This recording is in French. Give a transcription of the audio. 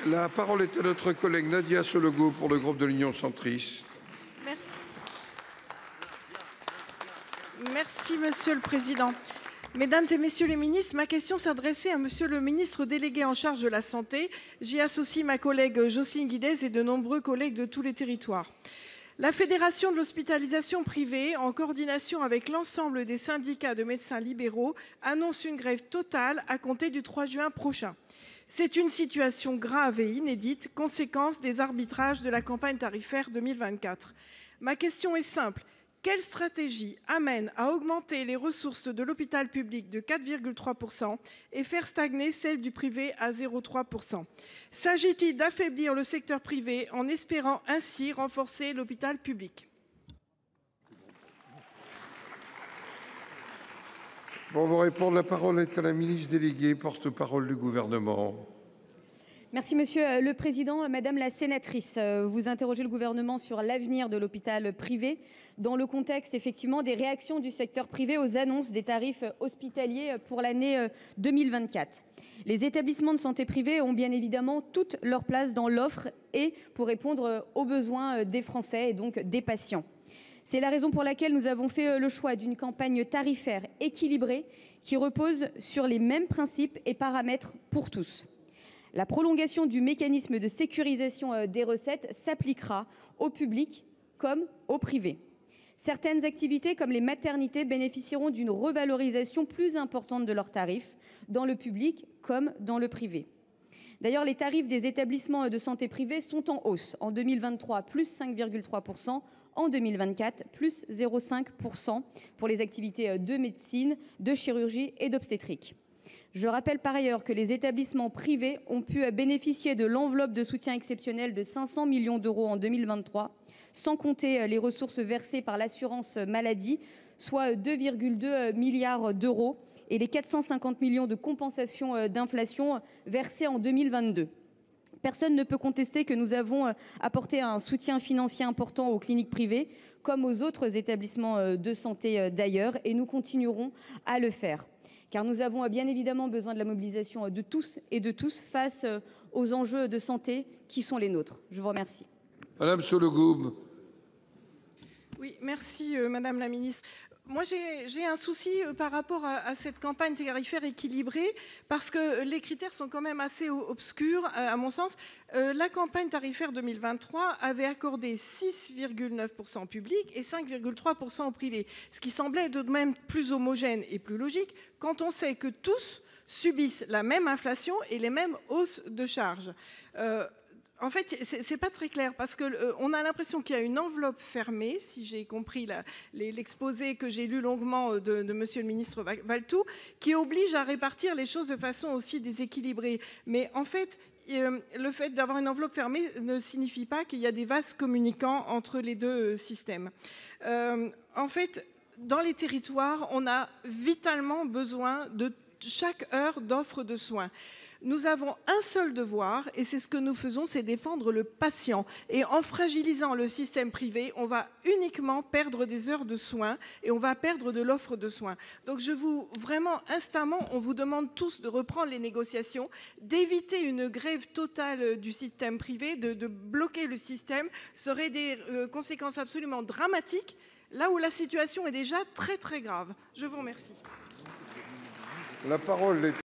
La parole est à notre collègue Nadia Sollogoub pour le groupe de l'Union centriste. Merci. Merci, Monsieur le Président. Mesdames et Messieurs les ministres, ma question s'adressait à Monsieur le ministre délégué en charge de la Santé. J'y associe ma collègue Jocelyne Guidez et de nombreux collègues de tous les territoires. La Fédération de l'hospitalisation privée, en coordination avec l'ensemble des syndicats de médecins libéraux, annonce une grève totale à compter du 3 juin prochain. C'est une situation grave et inédite, conséquence des arbitrages de la campagne tarifaire 2024. Ma question est simple. Quelle stratégie amène à augmenter les ressources de l'hôpital public de 4,3% et faire stagner celles du privé à 0,3%? S'agit-il d'affaiblir le secteur privé en espérant ainsi renforcer l'hôpital public? Pour vous répondre, la parole est à la ministre déléguée, porte-parole du gouvernement. Merci Monsieur le Président. Madame la sénatrice, vous interrogez le gouvernement sur l'avenir de l'hôpital privé dans le contexte effectivement des réactions du secteur privé aux annonces des tarifs hospitaliers pour l'année 2024. Les établissements de santé privés ont bien évidemment toute leur place dans l'offre et pour répondre aux besoins des Français et donc des patients. C'est la raison pour laquelle nous avons fait le choix d'une campagne tarifaire équilibrée qui repose sur les mêmes principes et paramètres pour tous. La prolongation du mécanisme de sécurisation des recettes s'appliquera au public comme au privé. Certaines activités comme les maternités bénéficieront d'une revalorisation plus importante de leurs tarifs dans le public comme dans le privé. D'ailleurs, les tarifs des établissements de santé privés sont en hausse. En 2023, plus 5,3%. En 2024, plus 0,5% pour les activités de médecine, de chirurgie et d'obstétrique. Je rappelle par ailleurs que les établissements privés ont pu bénéficier de l'enveloppe de soutien exceptionnel de 500 millions d'euros en 2023, sans compter les ressources versées par l'assurance maladie, soit 2,2 milliards d'euros, et les 450 millions de compensation d'inflation versées en 2022. Personne ne peut contester que nous avons apporté un soutien financier important aux cliniques privées, comme aux autres établissements de santé d'ailleurs, et nous continuerons à le faire. Car nous avons bien évidemment besoin de la mobilisation de tous et de tous face aux enjeux de santé qui sont les nôtres. Je vous remercie. Madame Sollogoub. Oui, merci Madame la Ministre. Moi, j'ai un souci par rapport à cette campagne tarifaire équilibrée parce que les critères sont quand même assez obscurs à mon sens. La campagne tarifaire 2023 avait accordé 6,9% au public et 5,3% au privé, ce qui semblait de même plus homogène et plus logique quand on sait que tous subissent la même inflation et les mêmes hausses de charges. En fait, c'est pas très clair parce que on a l'impression qu'il y a une enveloppe fermée, si j'ai compris l'exposé que j'ai lu longuement de Monsieur le ministre Valletoux, qui oblige à répartir les choses de façon aussi déséquilibrée. Mais en fait, le fait d'avoir une enveloppe fermée ne signifie pas qu'il y a des vases communicants entre les deux systèmes. En fait, dans les territoires, on a vitalement besoin de chaque heure d'offre de soins. Nous avons un seul devoir, et c'est ce que nous faisons, c'est défendre le patient. Et en fragilisant le système privé, on va uniquement perdre des heures de soins et on va perdre de l'offre de soins. Donc vraiment instamment, on vous demande tous de reprendre les négociations, d'éviter une grève totale du système privé, de bloquer le système, serait des conséquences absolument dramatiques, là où la situation est déjà très très grave. Je vous remercie. La parole est